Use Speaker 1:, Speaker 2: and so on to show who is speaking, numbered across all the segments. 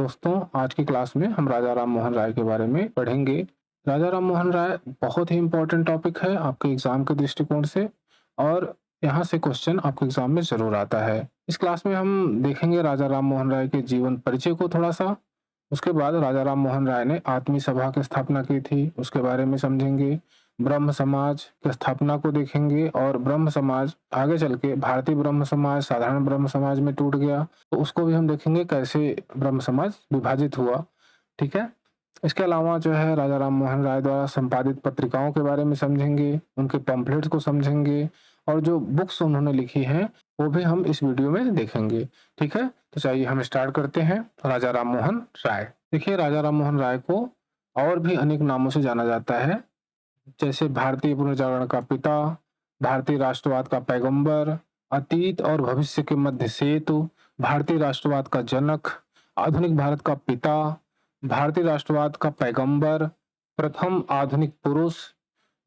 Speaker 1: दोस्तों, आज की क्लास में हम राजा राम मोहन राय के बारे में पढ़ेंगे। राजा राम मोहन राय बहुत ही इम्पोर्टेंट टॉपिक है आपके एग्जाम के दृष्टिकोण से और यहाँ से क्वेश्चन आपके एग्जाम में ज़रूर आता है। इस क्लास में हम देखेंगे राजा राम मोहन राय के जीवन परिचय को थोड़ा-सा, उसके बाद राजा राम मोहन राय ने आत्मीय सभा की स्थापना की थी, उसके बारे में समझेंगे। ब्रह्म समाज की स्थापना को देखेंगे और ब्रह्म समाज आगे चल के भारतीय ब्रह्म समाज, साधारण ब्रह्म समाज में टूट गया। तो उसको भी हम देखेंगे कैसे ब्रह्म समाज विभाजित हुआ, ठीक है? इसके अलावा जो है राजा राम मोहन राय द्वारा संपादित पत्रिकाओं के बारे में समझेंगे, उनके पैम्फलेट्स को समझेंगे और जो बुक्स उन्होंने लिखी हैं, वो भी हम इस वीडियो में देखेंगे, ठीक है? तो चलिए हम स्टार्ट करते हैं। राजा राम मोहन राय। देखिए, राजा राम मोहन राय को और भी अनेक नामों से जाना जाता है, जैसे भारतीय पुनर्जागरण का पिता, भारतीय राष्ट्रवाद का पैगंबर, अतीत और भविष्य के मध्य सेतु, भारतीय राष्ट्रवाद का जनक, आधुनिक भारत का पिता, भारतीय राष्ट्रवाद का पैगंबर, प्रथम आधुनिक पुरुष,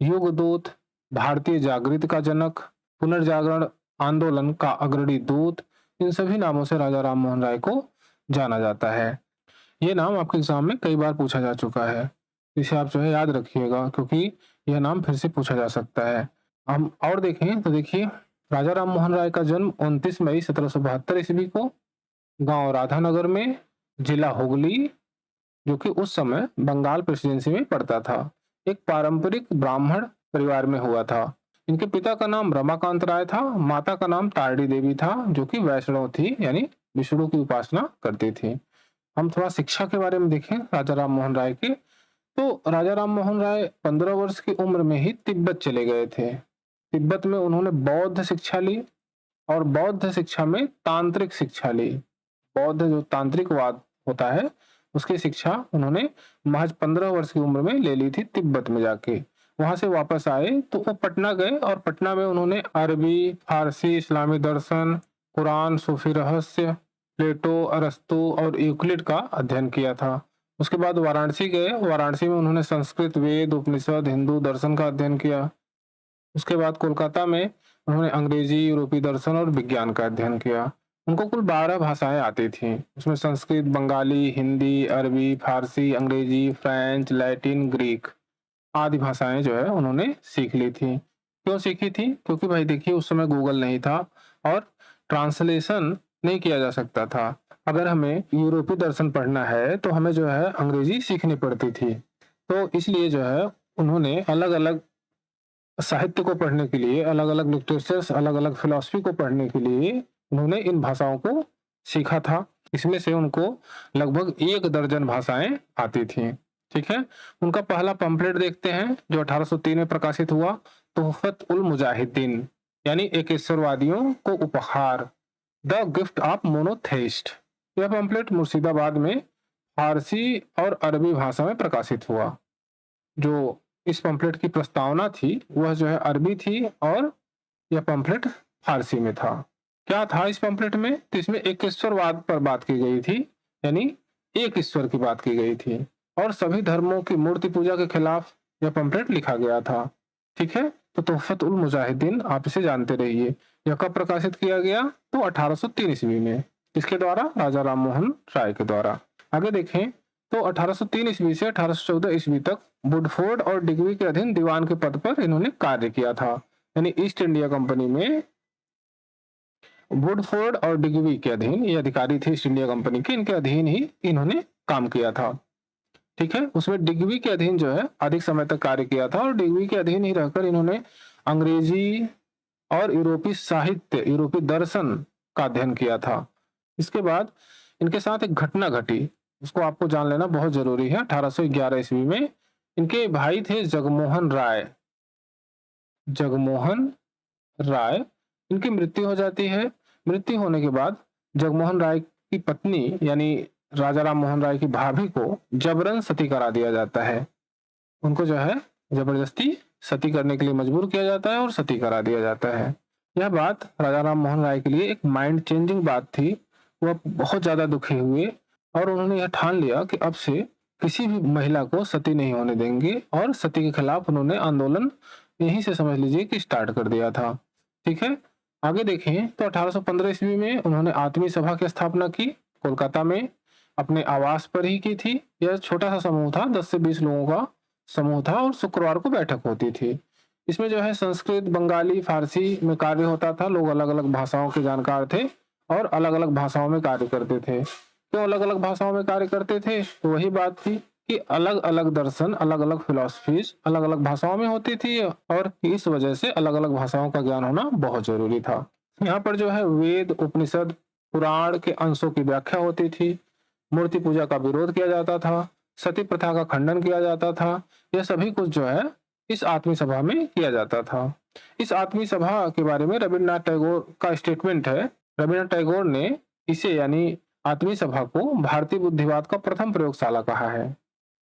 Speaker 1: युगदूत, भारतीय जागृति का जनक, पुनर्जागरण आंदोलन का अग्रणी दूत। इन सभी नामों से राजा राम मोहन राय को जाना जाता है। ये नाम आपके एग्जाम में कई बार पूछा जा चुका है, इसे आप जो है याद रखिएगा क्योंकि यह नाम फिर से पूछा जा सकता है। हम और देखें तो देखिए, राजा राम मोहन राय का जन्म 29 मई 1772 ईस्वी को गांव राधानगर में, जिला हुगली, जो कि उस समय बंगाल प्रेसिडेंसी में पड़ता था, एक पारंपरिक ब्राह्मण परिवार में हुआ था। इनके पिता का नाम रमाकांत राय था, माता का नाम तारड़ी देवी था, जो कि वैष्णव थी, यानी विष्णु की उपासना करती थी। हम थोड़ा शिक्षा के बारे में देखें राजा राम मोहन राय के, तो राजा राम मोहन राय 15 वर्ष की उम्र में ही तिब्बत चले गए थे। तिब्बत में उन्होंने बौद्ध शिक्षा ली और बौद्ध शिक्षा में तांत्रिक शिक्षा ली। बौद्ध जो तांत्रिकवाद होता है, उसकी शिक्षा उन्होंने महज 15 वर्ष की उम्र में ले ली थी तिब्बत में जाके। वहां से वापस आए तो वो पटना गए और पटना में उन्होंने अरबी, फारसी, इस्लामी दर्शन, कुरान, सूफी रहस्य, प्लेटो, अरस्तु और यूक्लिड का अध्ययन किया था। उसके बाद वाराणसी गए, वाराणसी में उन्होंने संस्कृत, वेद, उपनिषद, हिंदू दर्शन का अध्ययन किया। उसके बाद कोलकाता में उन्होंने अंग्रेजी, यूरोपीय दर्शन और विज्ञान का अध्ययन किया। उनको कुल 12 भाषाएं आती थीं, उसमें संस्कृत, बंगाली, हिंदी, अरबी, फारसी, अंग्रेजी, फ्रेंच, लैटिन, ग्रीक आदि भाषाएं जो है उन्होंने सीख ली थी। क्यों सीखी थी? क्योंकि भाई देखिए, उस समय गूगल नहीं था और ट्रांसलेशन नहीं किया जा सकता था। अगर हमें यूरोपीय दर्शन पढ़ना है तो हमें जो है अंग्रेजी सीखनी पड़ती थी। तो इसलिए जो है उन्होंने अलग-अलग साहित्य को पढ़ने के लिए, अलग-अलग लिटरेचर्स, अलग-अलग फिलॉसफी को पढ़ने के लिए उन्होंने इन भाषाओं को सीखा था। इसमें से उनको लगभग 1 दर्जन भाषाएं आती थीं, ठीक है? उनका पहला पंपलेट देखते हैं जो 1803 में प्रकाशित हुआ, तोहफत उल मुजाहिदीन, यानी एकेश्वरवादियों को उपहार, द गिफ्ट ऑफ मोनोथेइस्ट। यह पंपलेट मुर्शिदाबाद में फारसी और अरबी भाषा में प्रकाशित हुआ। जो इस पंपलेट की प्रस्तावना थी वह जो है अरबी थी और यह पंपलेट फारसी में था। क्या था इस पंपलेट में? तो इसमें एकेश्वरवाद पर बात की गई थी, यानी एक ईश्वर की बात की गई थी और सभी धर्मों की मूर्ति पूजा के खिलाफ यह पंपलेट लिखा गया था, ठीक है? तो तोहफत उल मुजाहिदीन आप इसे जानते रहिए। यह कब प्रकाशित किया गया? तो 1803 ईस्वी में। किसके द्वारा? राजा राम मोहन राय के द्वारा। आगे देखें तो 1803 ईस्वी से 1814 ईस्वी तक वुडफोर्ड और डिग्वी के अधीन दीवान के पद पर इन्होंने कार्य किया था, यानी ईस्ट इंडिया कंपनी में वुडफोर्ड और डिग्वी के अधीन ये अधिकारी थे ईस्ट इंडिया कंपनी के, इनके अधीन ही इन्होंने काम किया था, ठीक है? उसमें डिग्वी के अधीन जो है अधिक समय तक कार्य किया था और डिग्वी के अधीन ही रहकर इन्होंने अंग्रेजी और यूरोपीय साहित्य, यूरोपीय दर्शन का अध्ययन किया था। इसके बाद इनके साथ एक घटना घटी, उसको आपको जान लेना बहुत जरूरी है। 1811 ईस्वी में इनके भाई थे जगमोहन राय। जगमोहन राय, इनकी मृत्यु हो जाती है। मृत्यु होने के बाद जगमोहन राय की पत्नी यानी राजा राम मोहन राय की भाभी को जबरन सती करा दिया जाता है। उनको जो है जबरदस्ती सती करने के लिए मजबूर किया जाता है और सती करा दिया जाता है। यह बात राजा राम मोहन राय के लिए एक माइंड चेंजिंग बात थी। वह बहुत ज्यादा दुखी हुए और उन्होंने यह ठान लिया कि अब से किसी भी महिला को सती नहीं होने देंगे और सती के खिलाफ उन्होंने आंदोलन यहीं से समझ लीजिए कि स्टार्ट कर दिया था, ठीक है? आगे देखें तो 1815 ईस्वी में उन्होंने आत्मीय सभा की स्थापना की कोलकाता में। अपने आवास पर ही की थी। यह छोटा-सा समूह था, 10 से 20 लोगों का समूह था और शुक्रवार को बैठक होती थी। इसमें जो है संस्कृत, बंगाली, फ़ारसी में कार्य होता था। लोग अलग-अलग भाषाओं के जानकार थे और अलग-अलग भाषाओं में कार्य करते थे। क्यों अलग-अलग भाषाओं में कार्य करते थे? तो वही बात थी कि अलग-अलग दर्शन, अलग-अलग फ़िलॉसफ़ीज़ अलग-अलग भाषाओं में होती थी और इस वजह से अलग-अलग भाषाओं का ज्ञान होना बहुत ज़रूरी था। यहाँ पर जो है वेद, उपनिषद, पुराण के अंशों की व्याख्या होती थी। मूर्ति पूजा का विरोध किया जाता था, सती प्रथा का खंडन किया जाता था। यह सभी कुछ जो है इस आत्मीय सभा में किया जाता था। इस आत्मीय सभा के बारे में रवीन्द्रनाथ टैगोर का स्टेटमेंट है। रवीन्द्रनाथ टैगोर ने इसे यानी आत्मीय सभा को भारतीय बुद्धिवाद का प्रथम प्रयोगशाला कहा है।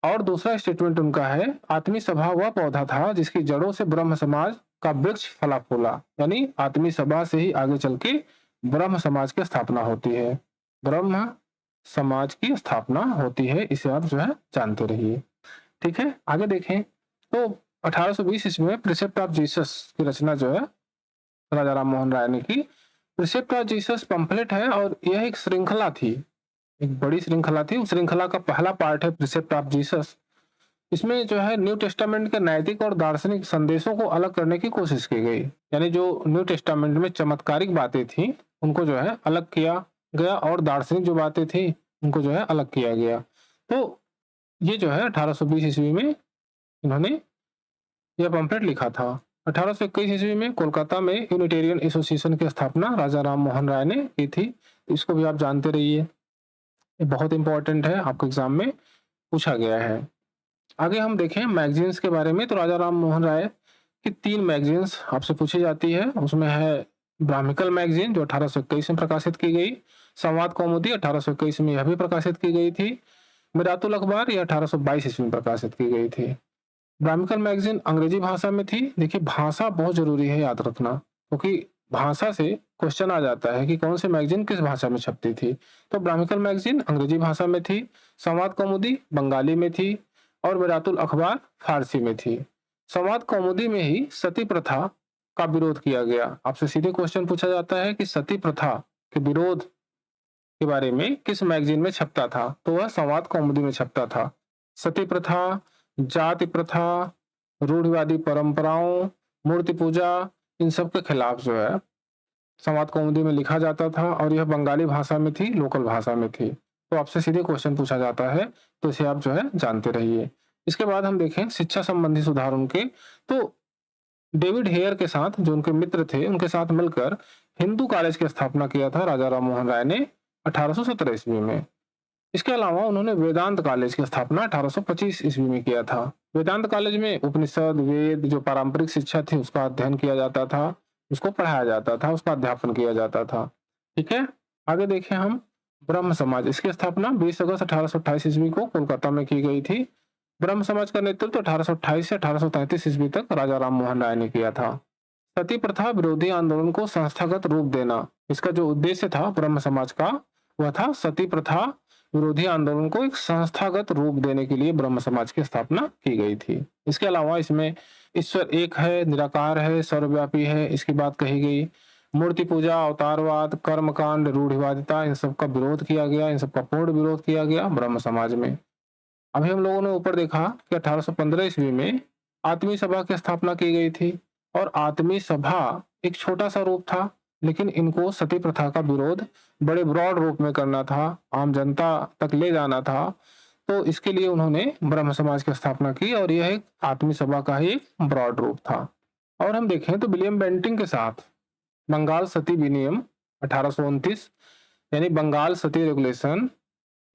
Speaker 1: और दूसरा स्टेटमेंट उनका है, आत्मीय सभा वह पौधा था जिसकी जड़ों से ब्रह्म समाज का वृक्ष फला फूला। यानी आत्मीय सभा से ही आगे चल के ब्रह्म समाज की स्थापना होती है। ब्रह्म समाज की स्थापना होती है, इसे आप जो है जानते रहिए। ठीक है, आगे देखें तो 1820 ईस्वी में प्रिसेप्ट ऑफ जीसस की रचना जो है राजा राम मोहन राय ने की। प्रिसेप्ट ऑफ जीसस पंपलेट है और यह एक श्रृंखला थी, एक बड़ी श्रृंखला थी। उस श्रृंखला का पहला पार्ट है प्रिसेप्ट ऑफ जीसस। इसमें जो है न्यू टेस्टामेंट के नैतिक और दार्शनिक संदेशों को अलग करने की कोशिश की गई। यानी जो न्यू टेस्टामेंट में चमत्कारिक बातें थी उनको जो है अलग किया गया और दार्शनिक जो बातें थी उनको जो है अलग किया गया। तो ये जो है 1820 ईस्वी में इन्होंने यह पंपलेट लिखा था। 1821 ईस्वी में कोलकाता में यूनिटेरियन एसोसिएशन की स्थापना राजा राम मोहन राय ने की थी। इसको भी आप जानते रहिए, ये बहुत इंपॉर्टेंट है, आपके एग्जाम में पूछा गया है। आगे हम देखें मैगजीन्स के बारे में, तो राजा राम मोहन राय की 3 मैगजीन्स आपसे पूछी जाती है। उसमें है ब्राह्मिकल मैगजीन जो 1821 में प्रकाशित की गई, संवाद कौमुदी 1821 में यह भी प्रकाशित की गई थी, मिरातुल अखबार यह 1822 ईस्वी में प्रकाशित की गई थी। ब्राह्मिकल मैगजीन अंग्रेजी भाषा में थी। देखिए भाषा बहुत जरूरी है याद रखना, क्योंकि भाषा से क्वेश्चन आ जाता है कि कौन सी मैगजीन किस भाषा में छपती थी। तो ब्राह्मिकल मैगजीन अंग्रेजी भाषा में थी, संवाद कौमुदी बंगाली में थी और मिरातुल अखबार फारसी में थी। संवाद कौमुदी में ही सती प्रथा का विरोध किया गया। आपसे सीधे क्वेश्चन पूछा जाता है कि सती प्रथा के विरोध के बारे में किस मैगजीन में छपता था, तो वह संवाद कौमुदी में छपता था। सती प्रथा, जाति प्रथा, रूढ़िवादी परंपराओं, मूर्ति पूजा, इन सब के खिलाफ जो है संवाद कौमुदी में लिखा जाता था और यह बंगाली भाषा में थी, लोकल भाषा में थी। तो आपसे सीधे क्वेश्चन पूछा जाता है, तो इसे आप जो है जानते रहिए। इसके बाद हम देखें शिक्षा संबंधी सुधार उनके, तो डेविड हेयर के साथ जो उनके मित्र थे उनके साथ मिलकर हिंदू कॉलेज की स्थापना किया था राजा राम मोहन राय ने 1817 ईस्वी में। इसके अलावा उन्होंने वेदांत कॉलेज की स्थापना 1825 ईस्वी में किया था। वेदांत कॉलेज में उपनिषद, वेद जो पारंपरिक शिक्षा थी उसका अध्ययन किया जाता था, उसको पढ़ाया जाता था, उसका अध्यापन किया जाता था। ठीक है, आगे देखें हम ब्रह्म समाज। इसकी स्थापना 20 अगस्त 1828 ईस्वी को कोलकाता में की गई थी। ब्रह्म समाज का नेतृत्व 1828 से 1833 ईस्वी तक राजा राम मोहन राय ने किया था। सती प्रथा विरोधी आंदोलन को संस्थागत रूप देना, इसका जो उद्देश्य था ब्रह्म समाज का वह था सती प्रथा विरोधी आंदोलन को एक संस्थागत रूप देने के लिए ब्रह्म समाज की स्थापना की गई थी। इसके अलावा इसमें ईश्वर एक है, निराकार है, सर्वव्यापी है, इसकी बात कही गई। मूर्ति पूजा, अवतारवाद, कर्मकांड, रूढ़िवादिता, इन सब का विरोध किया गया, इन सब का पूर्ण विरोध किया गया ब्रह्म समाज में। अभी हम लोगों ने ऊपर देखा कि 1815 ईस्वी में आत्मीय सभा की स्थापना की गई थी और आत्मीय सभा एक छोटा सा रूप था, लेकिन इनको सती प्रथा का विरोध बड़े ब्रॉड रूप में करना था, आम जनता तक ले जाना था। तो इसके लिए उन्होंने ब्रह्म समाज की स्थापना की और यह एक आत्मीय सभा का ही एक ब्रॉड रूप था। और हम देखें तो विलियम बेंटिंग के साथ बंगाल सती विनियम 1829 यानी बंगाल सती रेगुलेशन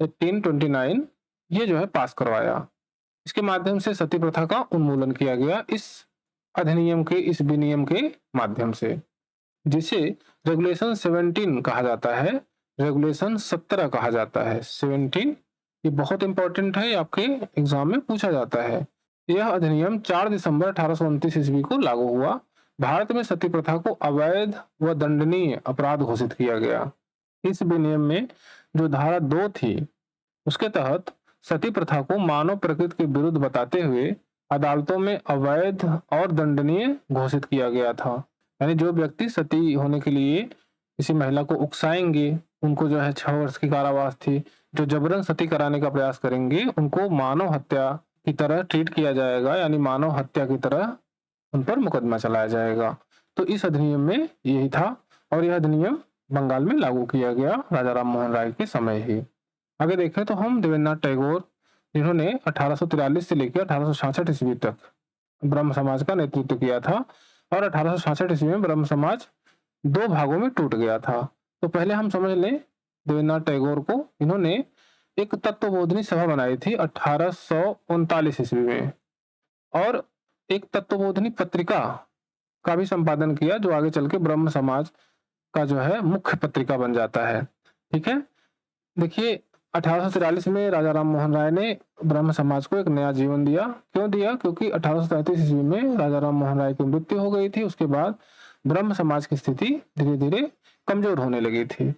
Speaker 1: 1829 ये जो है पास करवाया। इसके माध्यम से सती प्रथा का उन्मूलन किया गया इस अधिनियम के, इस विनियम के माध्यम से, जिसे रेगुलेशन 17 कहा जाता है, रेगुलेशन 17 कहा जाता है। 17 ये बहुत इंपॉर्टेंट है, आपके एग्जाम में पूछा जाता है। यह अधिनियम 4 दिसंबर 1829 ईस्वी को लागू हुआ। भारत में सती प्रथा को अवैध व दंडनीय अपराध घोषित किया गया। इस विनियम में जो धारा 2 थी उसके तहत सती प्रथा को मानव प्रकृति के विरुद्ध बताते हुए अदालतों में अवैध और दंडनीय घोषित किया गया था। यानी जो व्यक्ति सती होने के लिए किसी महिला को उकसाएंगे उनको जो है 6 वर्ष की कारावास थी, जो जबरन सती कराने का प्रयास करेंगे, उनको मानव हत्या की तरह ट्रीट किया जाएगा, यानी मानव हत्या की तरह उन पर मुकदमा चलाया जाएगा। तो इस अधिनियम में यही था और यह अधिनियम बंगाल में लागू किया गया राजा राम मोहन राय के समय ही। आगे देखें तो हम देवेंद्रनाथ टैगोर, जिन्होंने 1843 से लेकर 1866 ईस्वी तक ब्रह्म समाज का नेतृत्व किया था और 1866 ईस्वी में ब्रह्म समाज 2 भागों में टूट गया था। तो पहले हम समझ लें देवेंद्रनाथ टैगोर को। इन्होंने एक तत्वबोधिनी सभा बनाई थी 1839 ईस्वी में और एक तत्वबोधिनी पत्रिका का भी संपादन किया, जो आगे चल के ब्रह्म समाज का जो है मुख्य पत्रिका बन जाता है। ठीक है, देखिए 1843 में राजा राम मोहन राय ने ब्रह्म समाज को एक नया जीवन दिया। क्यों दिया? क्योंकि 1833 ईस्वी में राजा राम मोहन राय की मृत्यु हो गई थी। उसके बाद ब्रह्म समाज की स्थिति धीरे धीरे कमजोर होने लगी थी।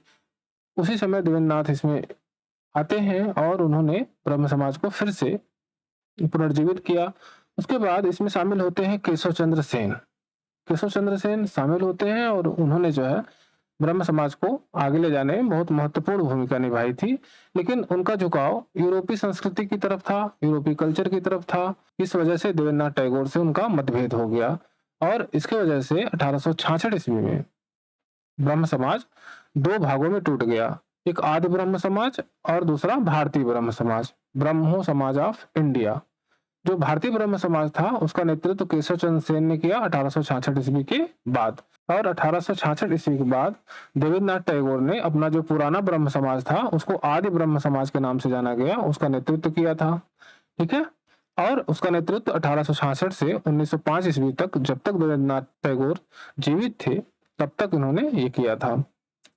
Speaker 1: उसी समय देवेंद्रनाथ इसमें आते हैं और उन्होंने ब्रह्म समाज को फिर से पुनर्जीवित किया। उसके बाद इसमें शामिल होते हैं केशव चंद्र सेन। केशव चंद्र सेन शामिल होते हैं और उन्होंने जो है ब्रह्म समाज को आगे ले जाने में बहुत महत्वपूर्ण भूमिका निभाई थी। लेकिन उनका झुकाव यूरोपीय संस्कृति की तरफ था, यूरोपीय कल्चर की तरफ था। इस वजह से देवेंद्रनाथ टैगोर से उनका मतभेद हो गया और इसके वजह से 1866 ईस्वी में ब्रह्म समाज 2 भागों में टूट गया। एक आदि ब्रह्म समाज और दूसरा भारतीय ब्रह्म समाज, ब्रह्मो समाज ऑफ इंडिया। जो भारतीय ब्रह्म समाज था उसका नेतृत्व केशव चंद्र सेन ने किया 1866 ईस्वी के बाद। और 1866 ईस्वी के बाद देवेंद्रनाथ टैगोर ने अपना जो पुराना ब्रह्म समाज था उसको आदि ब्रह्म समाज के नाम से जाना गया, उसका नेतृत्व किया था। ठीक है, और उसका नेतृत्व 1866 से 1905 ईस्वी तक, जब तक देवेंद्रनाथ टैगोर जीवित थे तब तक इन्होंने ये किया था।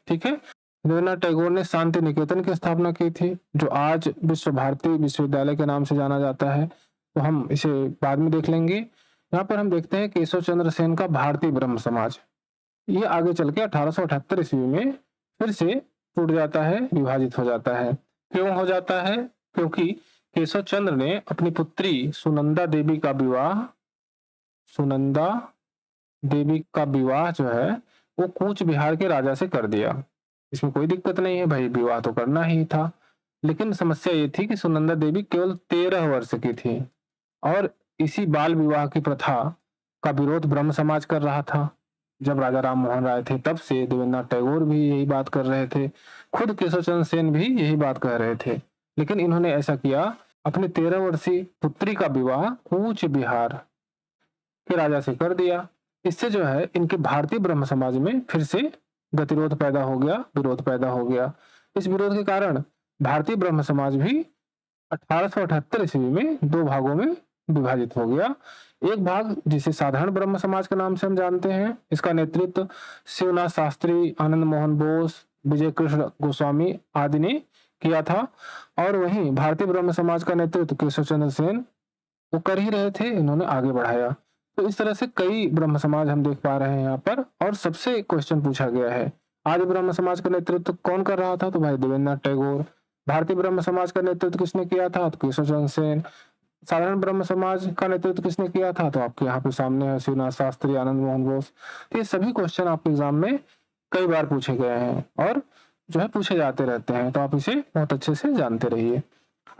Speaker 1: ठीक है, देवेंद्रनाथ टैगोर ने शांति निकेतन की स्थापना की थी, जो आज विश्व भारती विश्वविद्यालय के नाम से जाना जाता है। तो हम इसे बाद में देख लेंगे। यहाँ पर हम देखते हैं केशव चंद्र सेन का भारतीय ब्रह्म समाज, ये आगे चल के 1878 ईस्वी में फिर से टूट जाता है, विभाजित हो जाता है। क्यों हो जाता है? क्योंकि केशव चंद्र ने अपनी पुत्री सुनंदा देवी का विवाह जो है वो कूच बिहार के राजा से कर दिया। इसमें कोई दिक्कत नहीं है भाई, विवाह तो करना ही था। लेकिन समस्या ये थी कि सुनंदा देवी केवल 13 वर्ष की थी और इसी बाल विवाह की प्रथा का विरोध ब्रह्म समाज कर रहा था। जब राजा राम मोहन राय थे तब से देवेंद्रनाथ टैगोर भी यही बात कर रहे थे, खुद केशव चंद्र सेन भी यही बात कह रहे थे। लेकिन इन्होंने ऐसा किया, अपनी 13 वर्षीय पुत्री का विवाह कूच बिहार के राजा से कर दिया। इससे जो है इनके भारतीय ब्रह्म समाज में फिर से गतिरोध पैदा हो गया, विरोध पैदा हो गया। इस विरोध के कारण भारतीय ब्रह्म समाज भी 1878 ईस्वी में 2 भागों में विभाजित हो गया। एक भाग जिसे साधारण ब्रह्म समाज के नाम से हम जानते हैं, इसका नेतृत्व शिवनाथ शास्त्री, आनंद मोहन बोस, विजय कृष्ण गोस्वामी आदि ने किया था और वहीं भारतीय ब्रह्म समाज का नेतृत्व केशव चंद्र सेन वो कर ही रहे थे, इन्होंने आगे बढ़ाया। तो इस तरह से कई ब्रह्म समाज हम देख पा रहे हैं यहाँ पर। और सबसे क्वेश्चन पूछा गया है, आदि ब्रह्म समाज का नेतृत्व कौन कर रहा था? तो भाई देवेंद्रनाथ टैगोर। भारतीय ब्रह्म समाज का नेतृत्व किसने किया था? तो केशव चंद्र सेन। साधारण ब्रह्म समाज का नेतृत्व किसने किया था? तो आपके यहाँ पे सामने है शिवनाथ शास्त्री, आनंद मोहन बोस। ये सभी क्वेश्चन आपके एग्जाम में कई बार पूछे गए हैं और जो है पूछे जाते रहते हैं, तो आप इसे बहुत अच्छे से जानते रहिए।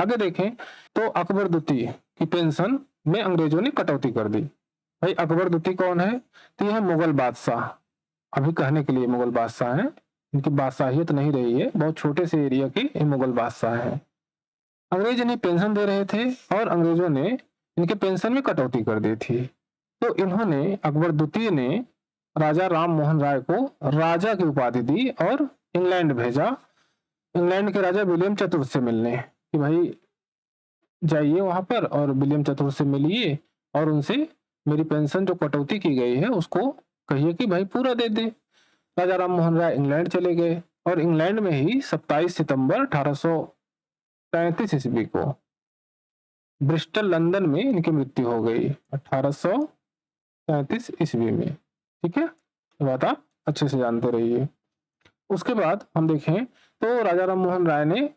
Speaker 1: आगे देखें तो अकबर द्वितीय की पेंशन में अंग्रेजों ने कटौती कर दी। भाई अकबर द्वितीय कौन है? तो यह मुगल बादशाह, अभी कहने के लिए मुगल बादशाह हैं, इनकी बादशाहियत नहीं रही है, बहुत छोटे से एरिया के ये मुगल बादशाह हैं। अंग्रेज इन्हें पेंशन दे रहे थे और अंग्रेजों ने इनके पेंशन में कटौती कर दी थी। तो इन्होंने, अकबर द्वितीय ने राजा राम मोहन राय को राजा की उपाधि दी और इंग्लैंड भेजा, इंग्लैंड के राजा विलियम चतुर्थ से मिलने, कि भाई जाइए वहां पर और विलियम चतुर्थ से मिलिए और उनसे मेरी पेंशन जो कटौती की गई है उसको कहिए कि भाई पूरा दे दे। राजा राम मोहन राय इंग्लैंड चले गए और इंग्लैंड में ही 27 सितंबर 1833 ईस्वी को ब्रिस्टल लंदन में इनकी मृत्यु हो गई 1833 ईस्वी में। ठीक है, ये बात आप अच्छे से जानते रहिए। उसके बाद हम देखें तो राजा राम मोहन राय ने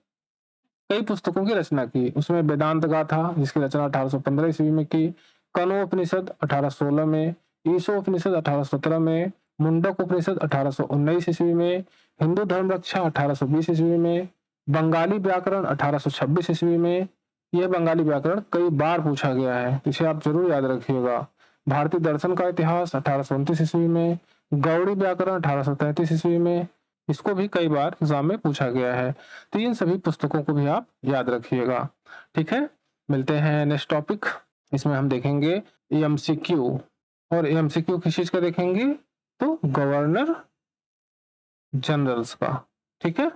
Speaker 1: कई पुस्तकों की रचना की। उसमें वेदांत गाथा जिसकी रचना 1815 ईस्वी में की, कनोपनिषद 1816 में, ईशोपनिषद 1817 में, मुंडक उपनिषद 1819 ईस्वी में, हिंदू धर्म रक्षा 1820 ईस्वी में, बंगाली व्याकरण 1826 ईस्वी में। यह बंगाली व्याकरण कई बार पूछा गया है, इसे आप जरूर याद रखिएगा। भारतीय दर्शन का इतिहास 1829 ईस्वी में। गौड़ी व्याकरण 1833 ईस्वी में। इसको भी कई बार एग्जाम में पूछा गया है, तो इन सभी पुस्तकों को भी आप याद रखिएगा। ठीक है, मिलते हैं नेक्स्ट टॉपिक। इसमें हम देखेंगे एमसीक्यू, और एमसीक्यू किस चीज का देखेंगे, तो गवर्नर जनरल्स का। ठीक है।